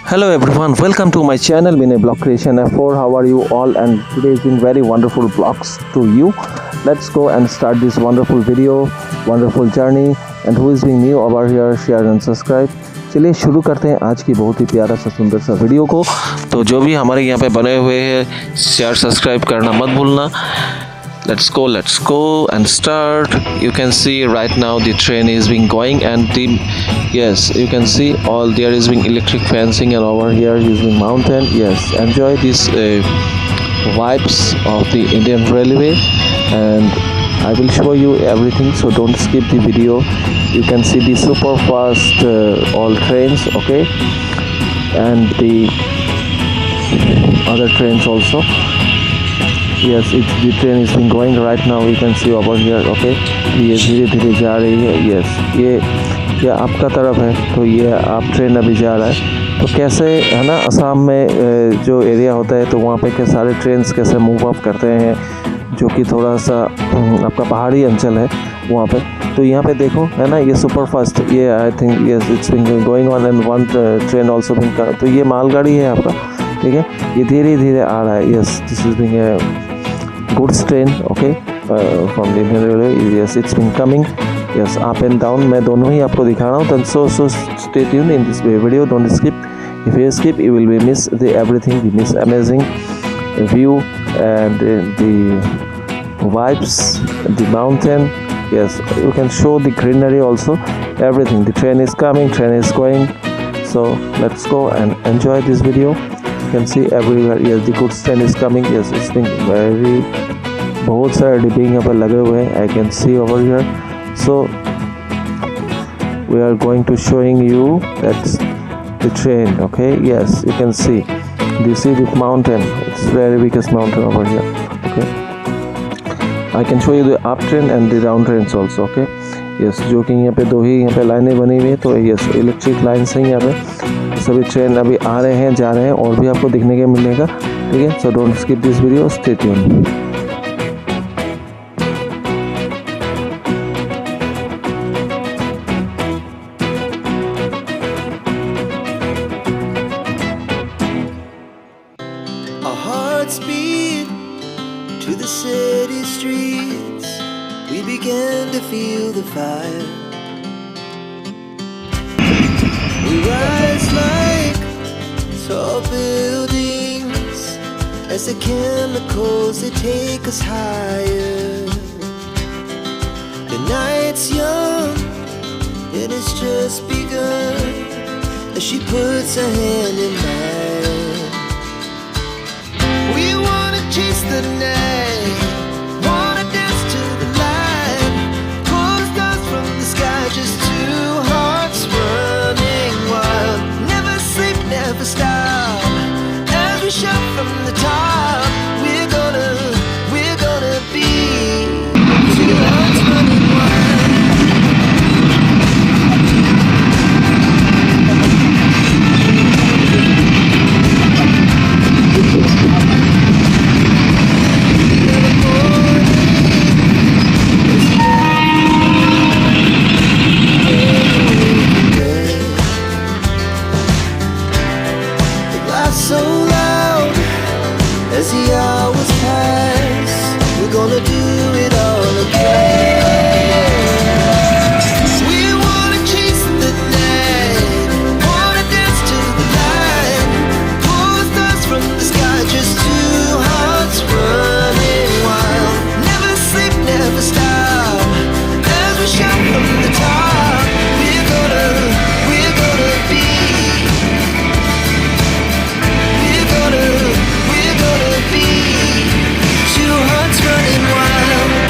Hello everyone, welcome to my channel Vinay Blog Creation F4. How are you all? And today has been very wonderful vlogs to you. Let's go and start this wonderful video, wonderful journey. And who is being new over here, share and subscribe. चलिए शुरू करते हैं आज की बहुत ही प्यारा सा सुंदर सा वीडियो को। तो जो भी हमारे यहाँ पे बने हुए हैं शेयर सब्सक्राइब करना मत भूलना। Let's go and start. You can see right now the train is being going and yes, you can see all there is being electric fencing, and over here is being mountain. Yes, enjoy these vibes of the Indian Railway, and I will show you everything, so don't skip the video. You can see the super fast all trains, okay, and the other trains also. Yes, the train is been going right now. You can see over here, okay. ये धीरे धीरे जा रही है. Yes, ये आपका तरफ है, तो ये आप ट्रेन अभी जा रहा है. तो कैसे है ना, असम में जो एरिया होता है तो वहाँ पे के सारे ट्रेन्स कैसे मूव अप करते हैं, जो कि थोड़ा सा आपका पहाड़ी अंचल है वहाँ पे. तो यहाँ पे देखो है ना, ये सुपर फास्ट, ये I think yes it's been going on and one train also been. तो ये मालगाड़ी है आपका, ठीक है. ये धीरे धीरे आ रहा है. Yes, this is being goods train, okay, from the Indian Railway. Yes, it's been coming. Yes, up and down मैं दोनों ही आपको दिखा रहा हूँ. So stay tuned in this video. Don't skip. If you skip, you will be miss the everything. You miss amazing view and the vibes, the mountain. Yes, you can show the greenery also. Everything. The train is coming. Train is going. So let's go and enjoy this video. You can see everywhere. Yes, the goods train is coming. Yes, it's been very बहुत सारे डिब्बे यहाँ पर लगे हुए हैं. I can see over here. So we are going to showing you that's the train. Okay, yes, you can see. Do you see the mountain? It's very biggest mountain over here. Okay, I can show you the up train and the down trains also. Okay, yes, जो कि यहाँ पे दो ही यहाँ पे लाइनें बनी हुई है. तो यस, इलेक्ट्रिक लाइन से यहाँ पे सभी ट्रेन अभी आ रहे हैं, जा रहे हैं, और भी आपको दिखने के मिलेगा, ठीक है. So don't skip this video, stay tuned. Our hearts beat to the city streets. We began to feel the fire. We rise like tall buildings as the chemicals they take us higher. The night's young and it's just begun as she puts her hand in mine. We wanna chase the night, wanna dance to the light, pull the stars from the sky, just two hearts running wild. Never sleep, never stop, as we shout from the top. We're gonna be two hearts running wild. So loud as the hours pass, we're gonna do it all again. We wanna chase the night, wanna dance to the light, pull the stars from the sky, just two hearts running wild. Never sleep, never stop, as we shout from the top. We're gonna be two hearts running wild.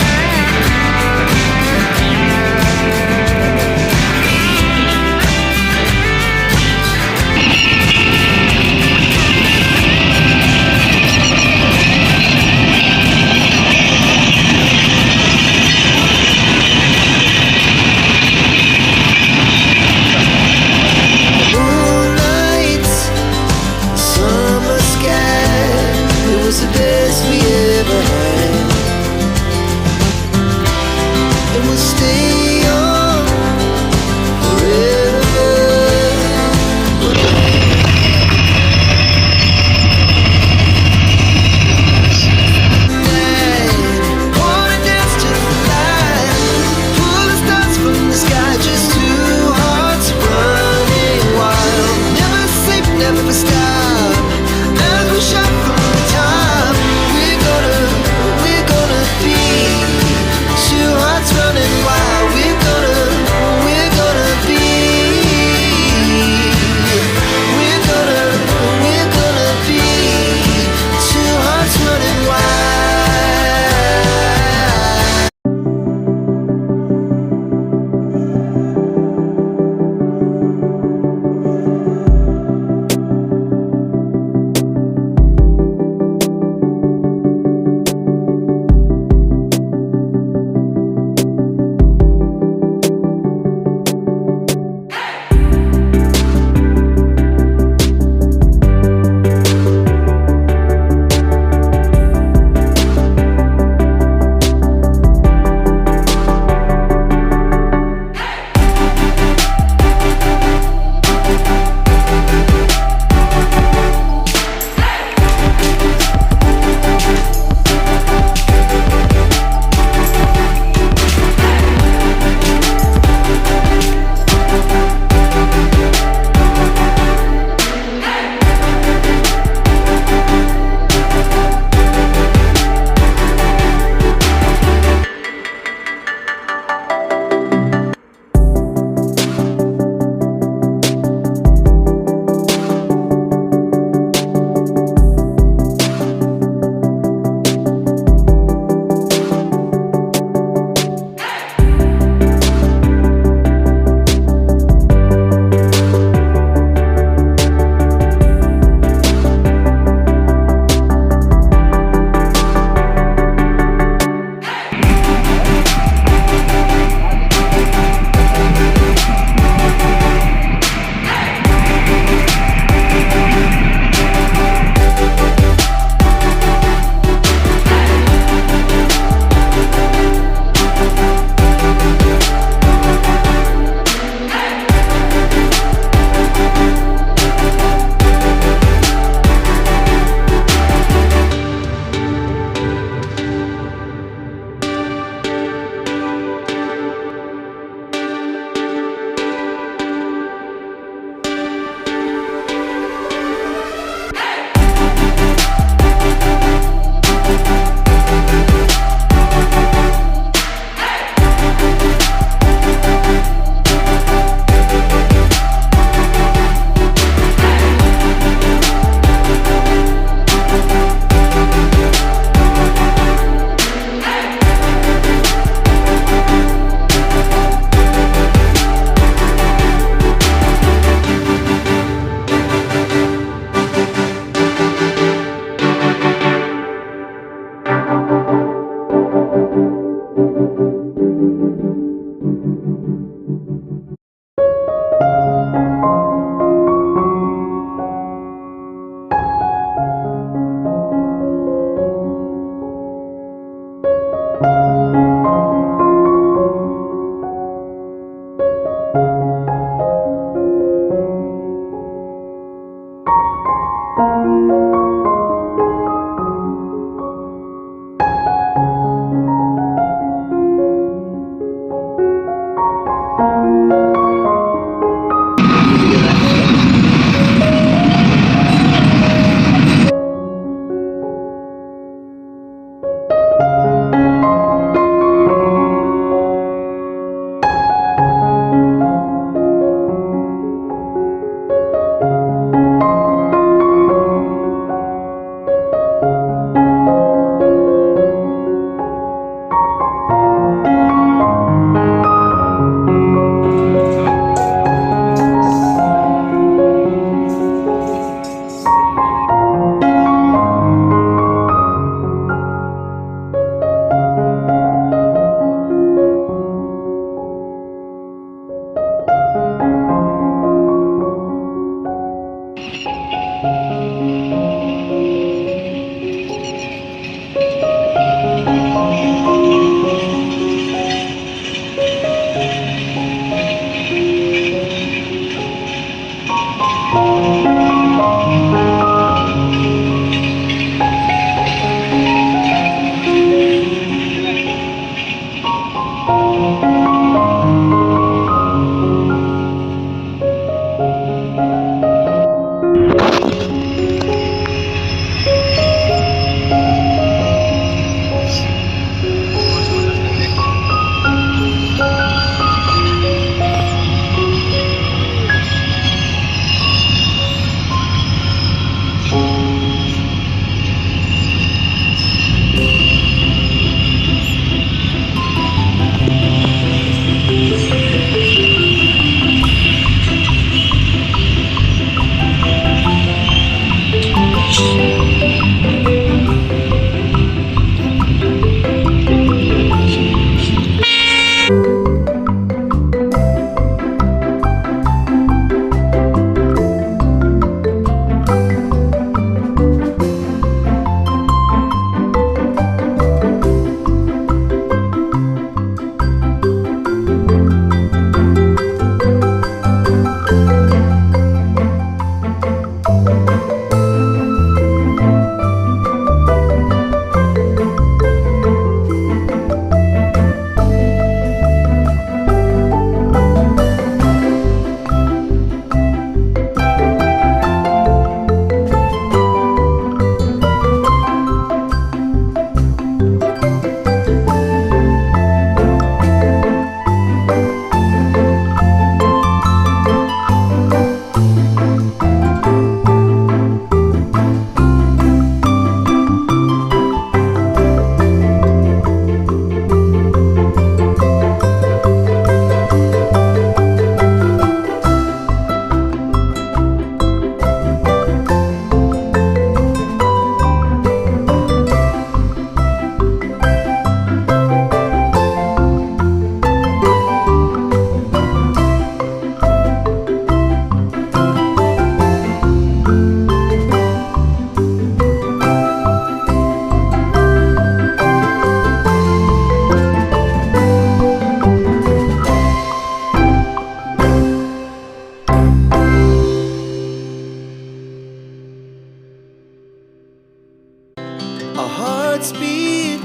Our hearts beat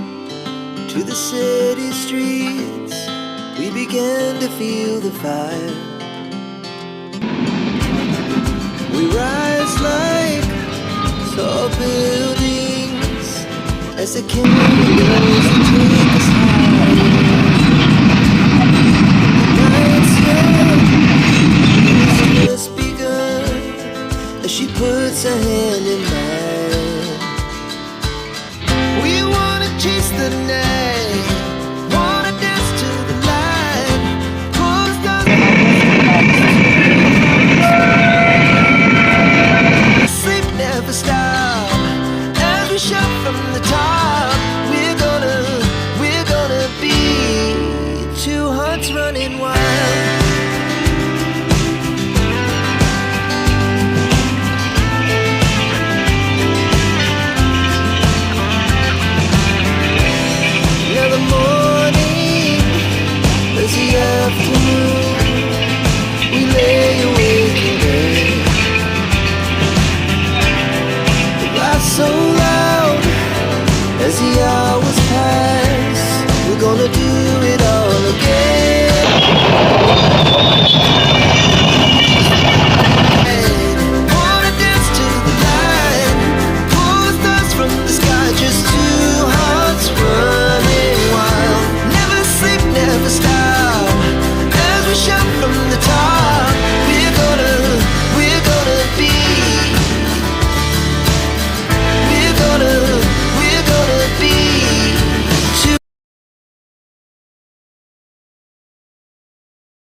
to the city streets. We began to feel the fire. We rise like tall buildings as the candles take us higher. The night's young, it's just begun as she puts her hand in mine. We wanna chase the night.